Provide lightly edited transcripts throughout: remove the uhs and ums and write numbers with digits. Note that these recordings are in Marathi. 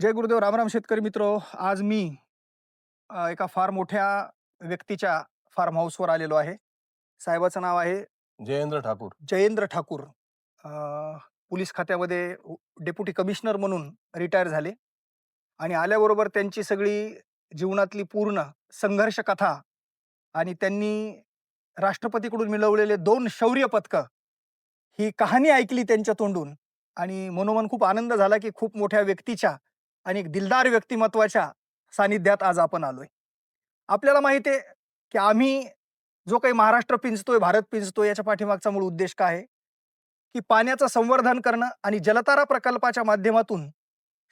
जय गुरुदेव, रामराम शेतकरी मित्र. आज मी एका फार मोठ्या व्यक्तीच्या फार्म हाऊसवर आलेलो आहे. साहेबाचं नाव आहे जयेंद्र ठाकूर. जयेंद्र ठाकूर. अ, पोलीस खात्यामध्ये डेप्युटी कमिशनर म्हणून रिटायर झाले आणि आल्याबरोबर त्यांची सगळी जीवनातली पूर्ण संघर्ष कथा आणि त्यांनी राष्ट्रपतीकडून मिळवलेले 2 शौर्य पदकं, ही कहाणी ऐकली त्यांच्या तोंडून आणि मनोमन खूप आनंद झाला, की खूप मोठ्या व्यक्तीच्या आणि एक दिलदार व्यक्तिमत्वाच्या सानिध्यात आज आपण आलोय. आपल्याला माहिती आहे, की आम्ही जो काही महाराष्ट्र पिंजतोय, भारत पिंजतोय याच्या पाठीमागचा मूळ उद्देश काय आहे? की पाण्याचं संवर्धन करणं आणि जलतारा प्रकल्पाच्या माध्यमातून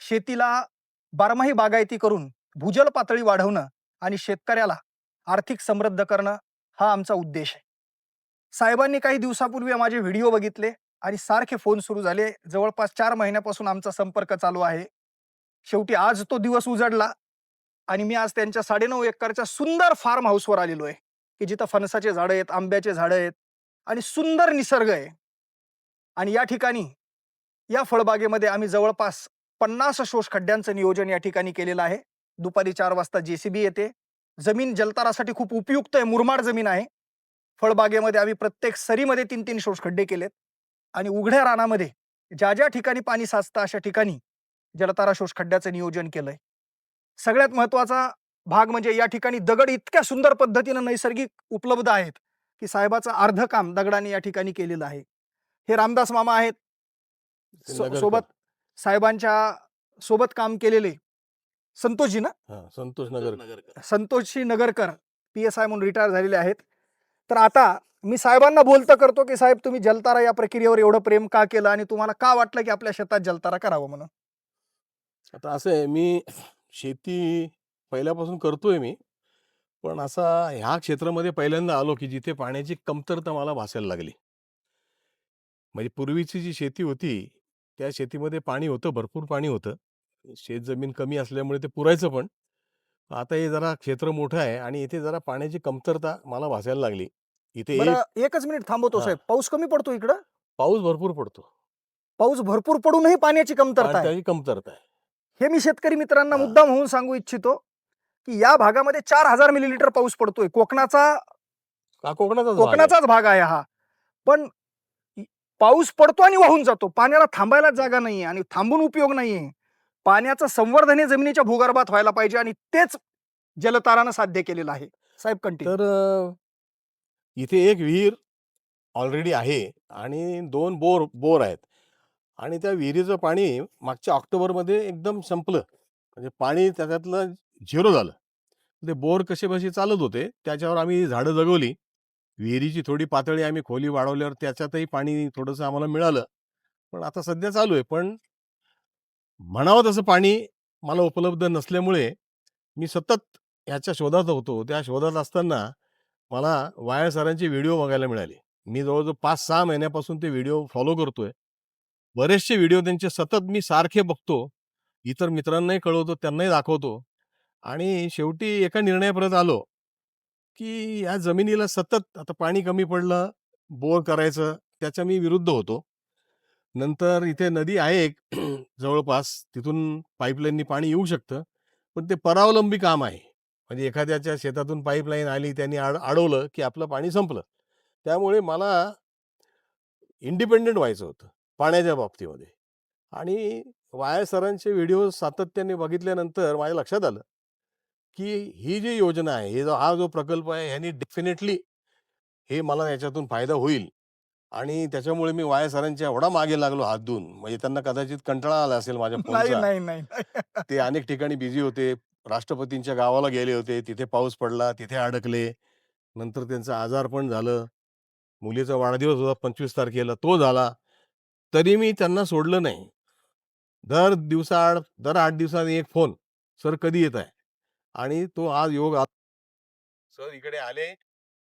शेतीला बारमाही बागायती करून भूजल पातळी वाढवणं आणि शेतकऱ्याला आर्थिक समृद्ध करणं हा आमचा उद्देश आहे. साहेबांनी काही दिवसापूर्वी माझे व्हिडिओ बघितले आणि सारखे फोन सुरू झाले. जवळपास 4 महिन्यापासून आमचा संपर्क चालू आहे. शेवटी आज तो दिवस उजाडला आणि मी आज त्यांच्या 9.5 एकरच्या सुंदर फार्म हाऊसवर आलेलो आहे, की जिथं फणसाचे झाडं आहेत, आंब्याचे झाडं आहेत आणि सुंदर निसर्ग आहे. आणि या ठिकाणी, या फळबागेमध्ये आम्ही जवळपास 50 शोष खड्ड्यांचं नियोजन या ठिकाणी केलेलं आहे. दुपारी 4 वाजता जे येते. जमीन जलतारासाठी खूप उपयुक्त आहे, मुरमाड जमीन आहे. फळबागेमध्ये आम्ही प्रत्येक सरीमध्ये 3-3 शोष खड्डे केलेत आणि उघड्या रानामध्ये ज्या ठिकाणी पाणी साचतं अशा ठिकाणी जलतारा शोष खड्ड्याचं नियोजन केलंय. सगळ्यात महत्त्वाचा भाग म्हणजे या ठिकाणी दगड इतक्या सुंदर पद्धतीनं नैसर्गिक उपलब्ध आहेत, की साहेबाचं अर्धं काम दगडाने या ठिकाणी केलेलं आहे. हे रामदास मामा आहेत. ते सोबत नगरकर. साहेबांच्या सोबत काम केलेले संतोषजी ना? संतोष नगरकर. संतोषजी नगरकर पी-एस-आय म्हणून रिटायर झालेले आहेत. तर आता मी साहेबांना बोलतं करतो, की साहेब तुम्ही जलतारा या प्रक्रियेवर एवढं प्रेम का केलं आणि तुम्हाला का वाटलं, की आपल्या शेतात जलतारा करावं म्हणून? आता असं आहे, मी शेती पहिल्यापासून करतोय मी. पण असा ह्या क्षेत्रामध्ये पहिल्यांदा आलो, की जिथे पाण्याची कमतरता मला भासायला लागली. म्हणजे पूर्वीची जी शेती होती, त्या शेतीमध्ये पाणी होतं, भरपूर पाणी होतं. शेतजमीन कमी असल्यामुळे ते पुरायचं पण. आता हे जरा क्षेत्र मोठं आहे आणि इथे जरा पाण्याची कमतरता मला भासायला लागली. इथे एक बरं, एकच मिनिट थांबवतो हां, साहेब. पाऊस कमी पडतो इकडं? पाऊस भरपूर पडतो. पाऊस भरपूर पडूनही पाण्याची कमतरता आहे. पाण्याची कमतरता आहे. हे मी शेतकरी मित्रांना हां. मुद्दाम होऊन सांगू इच्छितो, की या भागामध्ये 4000 मिलीलीटर पाऊस पडतोय. हा कोकणाचाच भाग आहे. कोकणाचाच भाग आहे हा. पण इ पाऊस पडतो आणि वाहून जातो. पाण्याला थांबायलाच जागा नाहीये आणि थांबून उपयोग नाहीये. पाण्याचं संवर्धन हे जमिनीच्या भूगर्भात व्हायला पाहिजे आणि तेच जलतारानं साध्य केलेलं आहे. साहेब कंटिन्यू. तर इथे एक विहीर ऑलरेडी आहे आणि 2 बोर बोर आहेत आणि त्या विहिरीचं पाणी मागच्या ऑक्टोबरमध्ये एकदम संपलं. म्हणजे पाणी त्याच्यातलं झिरो झालं. ते बोर कसेबसे चालत होते. त्याच्यावर आम्ही झाडं जगवली. विहिरीची थोडी पातळी आम्ही खोली वाढवल्यावर त्याच्यातही पाणी थोडंसं आम्हाला मिळालं. पण आता सध्या चालू आहे. पण म्हणावं तसं पाणी मला उपलब्ध नसल्यामुळे मी सतत ह्याच्या शोधात होतो. त्या शोधात असताना मला वायर सरांचे व्हिडिओ बघायला मिळाले. मी जवळ-जवळ 5-6 महिन्यापासून ते व्हिडिओ फॉलो करतोय. बरेचसे व्हिडिओ त्यांचे सतत मी सारखे बघतो. इतर मित्रांनाही कळवतो, त्यांनाही दाखवतो आणि शेवटी एका निर्णयापर्यंत आलो, की या जमिनीला सतत आता पाणी कमी पडलं, बोर करायचं, त्याच्या मी विरुद्ध होतो. नंतर इथे नदी आहे एक जवळपास, तिथून पाईपलाईननी पाणी येऊ शकतं. पण ते परावलंबी काम आहे. म्हणजे एखाद्याच्या शेतातून पाईपलाईन आली, त्यांनी अडवलं, की आपलं पाणी संपलं. त्यामुळे मला इंडिपेंडंट व्हायचं होतं पाण्याच्या बाबतीमध्ये. आणि वाया सरांचे व्हिडिओ सातत्याने बघितल्यानंतर माझ्या लक्षात आलं, की ही जी योजना आहे, हा जो प्रकल्प आहे, ह्यानी डेफिनेटली हे मला याच्यातून फायदा होईल. आणि त्याच्यामुळे मी वाया सरांच्या एवढा मागे लागलो हात धुवून, म्हणजे त्यांना कदाचित कंटाळा आला असेल माझ्या नाही, फोनचा. नाही, नाही. ते अनेक ठिकाणी बिझी होते. राष्ट्रपतींच्या गावाला गेले होते. तिथे पाऊस पडला, तिथे अडकले. नंतर त्यांचं आजारपण झालं. मुलीचा वाढदिवस होता 25 तारखेला, तो झाला. तरी मी त्यांना सोडलं नाही. दर 8 दिवसांनी एक फोन, "सर कधी येताय?" आणि तो आज योग सर इकडे आले.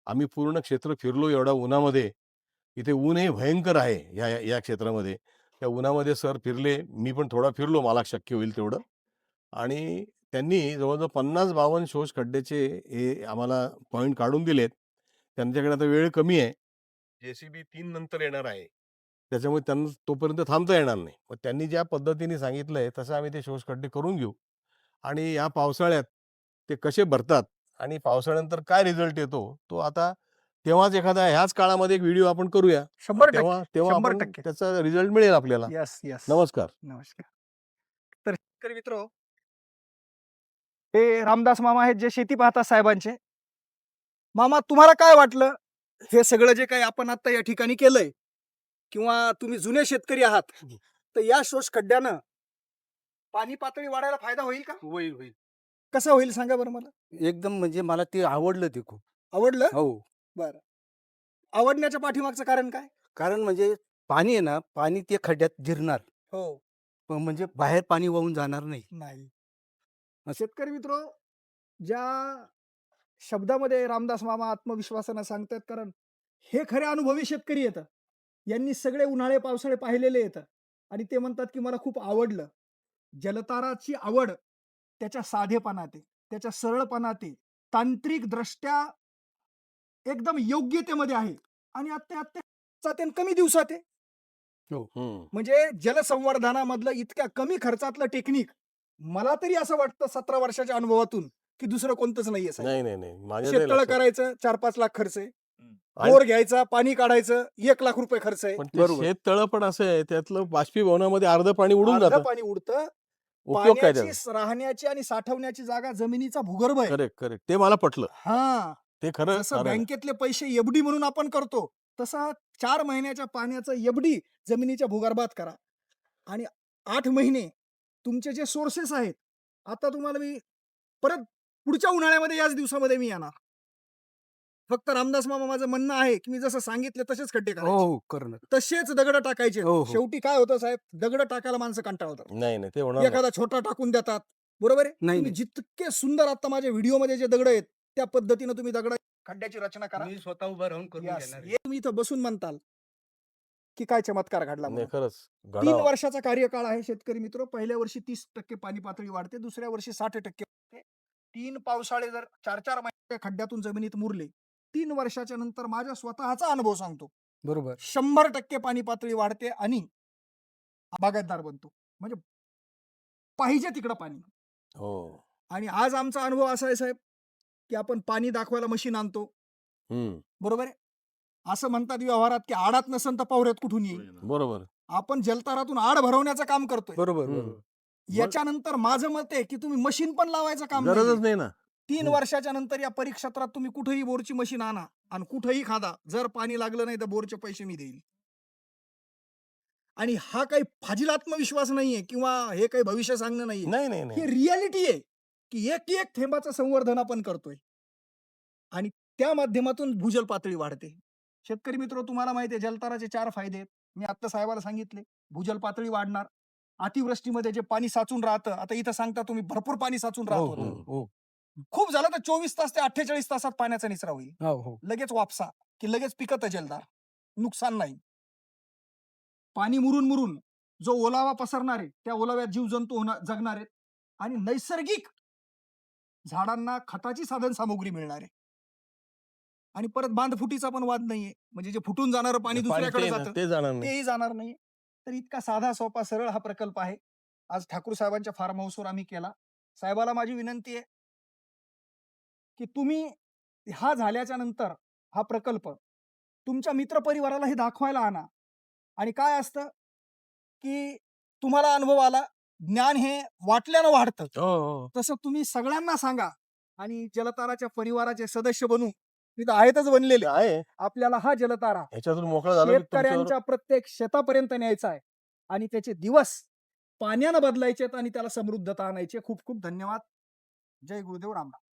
आम्ही पूर्ण क्षेत्र फिरलो एवढ्या उन्हामध्ये. इथे ऊनही भयंकर आहे या या या क्षेत्रामध्ये. त्या उन्हामध्ये सर फिरले. मी पण थोडा फिरलो मला शक्य होईल तेवढं. आणि त्यांनी जवळ-जवळ 50-52 शोष खड्ड्याचे हे आम्हाला पॉइंट काढून दिलेत. त्यांच्याकडे आता वेळ कमी आहे. जे-सी-बी 3 नंतर येणार आहे. त्याच्यामुळे त्यांना तोपर्यंत थांबता येणार नाही. मग त्यांनी ज्या पद्धतीने सांगितलंय तसं आम्ही ते शोषखड्डे करून घेऊ आणि या पावसाळ्यात ते कसे भरतात आणि पावसाळ्यानंतर काय रिझल्ट येतो, तो आता तेव्हाच एखादा ह्याच काळामध्ये एक व्हिडिओ आपण करूया. 100% तेव्हा तेव्हा आपण 100%. त्याचा रिझल्ट मिळेल आपल्याला. Yes, yes. नमस्कार. नमस्कार. तर शेतकरी मित्र, हे रामदास मामा आहेत जे शेती पाहतात साहेबांचे. मामा, तुम्हाला काय वाटलं हे सगळं जे काही आपण आता या ठिकाणी केलंय, किंवा तुम्ही जुने शेतकरी आहात, तर या शोष खड्ड्यानं पाणी पातळी वाढायला फायदा होईल का? होईल, होईल. कसा होईल सांगा बरं मला. एकदम म्हणजे मला ते आवडलं ते खूप. आवडलं? हो. बरं. आवडण्याच्या पाठीमागचं कारण काय? कारण म्हणजे पाणी आहे ना, पाणी ते खड्ड्यात जिरणार. हो. पण म्हणजे बाहेर पाणी वाहून जाणार नाही. नाही. शेतकरी मित्र, ज्या शब्दामध्ये रामदास मामा आत्मविश्वासानं सांगतात, कारण हे खरे अनुभवी शेतकरी येतं. यांनी सगळे उन्हाळे पावसाळे पाहिलेले येतं आणि ते म्हणतात की मला खूप आवडलं. जलताराची आवड त्याच्या साधेपणात आहे, त्याच्या सरळपणात आहे, तांत्रिक दृष्ट्या एकदम योग्यतेमध्ये आहे आणि अत्यंत कमी दिवसात आहे. हम्म. म्हणजे जलसंवर्धनामधलं इतक्या कमी खर्चातलं टेक्निक मला तरी असं वाटतं 17 वर्षाच्या अनुभवातून की दुसरं कोणतंच नाहीये साहेब. नाही नाही नाही माझ्या नाही शेततळ लक्षात. करायचं 4-5 लाख खर्च आहे. आणि- बोर घ्यायचा, पाणी काढायचं 1 लाख रुपये खर्च आहे. पण ते बरोबर. शेततळं पण असं आहे त्यातलं बाष्पीभवनामध्ये अर्ध पाणी उडून अर्धं जातं. पाणी उडतं. उपयोग काय पाण्याची त्याचा? राहण्याची आणि साठवण्याची जागा जमिनीचा भूगर्भ आहे. करेक्ट करेक्ट ते मला पटलं. हा, ते खरं जसं खरं आहे. बँकेतले पैसे एफडी म्हणून आपण करतो, तसा 4 महिन्याच्या पाण्याचं एफडी जमिनीच्या भूगर्भात करा आणि 8 महिने तुमचे जे सोर्सेस आहेत, आता तुम्हाला मी परत पुढच्या उन्हाळ्यामध्ये याच दिवसामध्ये मी येणार. फक्त रामदास मामा माझं म्हणणं आहे की मी जसं सांगितलं तसेच खड्डे हो, करायचे, हो. करणार. तसेच दगड टाकायचे. हो, हो. शेवटी काय होतं साहेब, दगड टाकायला माणसं कंटाळतात. नाही नाही ते होणार नाही. एखादा छोटा टाकून देतात, बरोबर आहे. नाही, तुम्ही नाही. जितके सुंदर आता माझ्या व्हिडिओमध्ये जे दगड आहेत त्या पद्धतीनं तुम्ही दगड खड्ड्याची रचना करा. मी स्वतः उभा राहून करून Yes. घेणार आहे. हे तुम्ही इथं बसून म्हणताल की काय चमत्कार घडला नाही म्हणून. खरंच 3 गणा वर्षाचा कार्यकाळ आहे शेतकरी मित्र. पहिल्या वर्षी 30% पाणी पातळी वाढते, दुसऱ्या वर्षी 60% वाढते. 3 पावसाळे जर 4-4 महिने खड्ड्यातून जमिनीत मुरले, 3 वर्षाच्या नंतर माझ्या स्वतःचा अनुभव सांगतो, बरोबर. 100% पाणी पातळी वाढते आणि बागायतदार बनतो. म्हणजे पाहिजे तिकडं पाणी. हो. आणि आज आमचा अनुभव असा आहे साहेब, की आपण पाणी दाखवायला मशीन आणतो, हम्म. बरोबर आहे. असं म्हणतात व्यवहारात की आडात नसन तर पावऱ्यात कुठून येईल. बरोबर. आपण जलतारातून आड भरवण्याचं काम करतोय. बरोबर, हम्म. बरोबर. याच्यानंतर माझं मत आहे की तुम्ही मशीन पण लावायचं काम नाहीये. गरजच नाही ना. 3 वर्षाच्या नंतर या परिक्षेत्रात तुम्ही कुठेही बोरची मशीन आणा आणि कुठेही खादा, जर पाणी लागलं नाही तर बोरचे पैसे मी देईल. आणि हा काही फाजील आत्मविश्वास नाहीये किंवा हे काही भविष्य सांगणं नाहीये. नाही नाही ही नाही रियालिटी आहे की एक थेंबाचं संवर्धन आपण करतोय आणि त्या माध्यमातून भूजल पातळी वाढते. शेतकरी मित्र, तुम्हाला माहिती आहे जलताराचे 4 फायदे आहेत. मी आता साहेबाला सांगितले. भूजल पातळी वाढणार, अतिवृष्टीमध्ये जे पाणी साचून राहतं, आता इथं सांगता तुम्ही भरपूर पाणी साचून हो, राहत हो, होतं. हो. खूप झालं तर 24 तास ते 48 तासात पाण्याचा निचरा होईल. हो, हो. लगेच वापसा की लगेच पिकत जलदार, नुकसान नाही. पाणी मुरून मुरून जो ओलावा पसरणार आहे त्या ओलाव्यात जीवजंतू जगणार आहेत आणि नैसर्गिक झाडांना खताची साधन सामुग्री मिळणार आहे. आणि परत बांधफुटीचा पण वाद नाहीये, म्हणजे जे फुटून जाणारं पाणी दुसऱ्याकडे जातं ते जाणार नाही. तेही जाणार नाही. तर इतका साधा सोपा सरळ हा प्रकल्प आहे. आज ठाकूर साहेबांच्या फार्म हाऊसवर आम्ही केला. साहेबाला माझी विनंती आहे की तुम्ही हा झाल्याच्या नंतर हा प्रकल्प तुमच्या मित्रपरिवाराला हे दाखवायला आणा. आणि काय असतं की तुम्हाला अनुभव आला, ज्ञान हे वाटल्यानं वाढतं, हो हो तसं तुम्ही सगळ्यांना सांगा आणि जलताराच्या परिवाराचे सदस्य बनू. तिथं आहेतच बनलेले. ते आहे आपल्याला हा जलतारा ह्याच्यातून मोकळा झाला की तुमच्यावर शेतकऱ्यांच्या प्रत्येक शेतापर्यंत न्यायचा आहे आणि त्याचे दिवस पाण्यानं बदलायचे आणि त्याला समृद्धता आणायची. खूप खूप धन्यवाद. जय गुरुदेव. रामराम.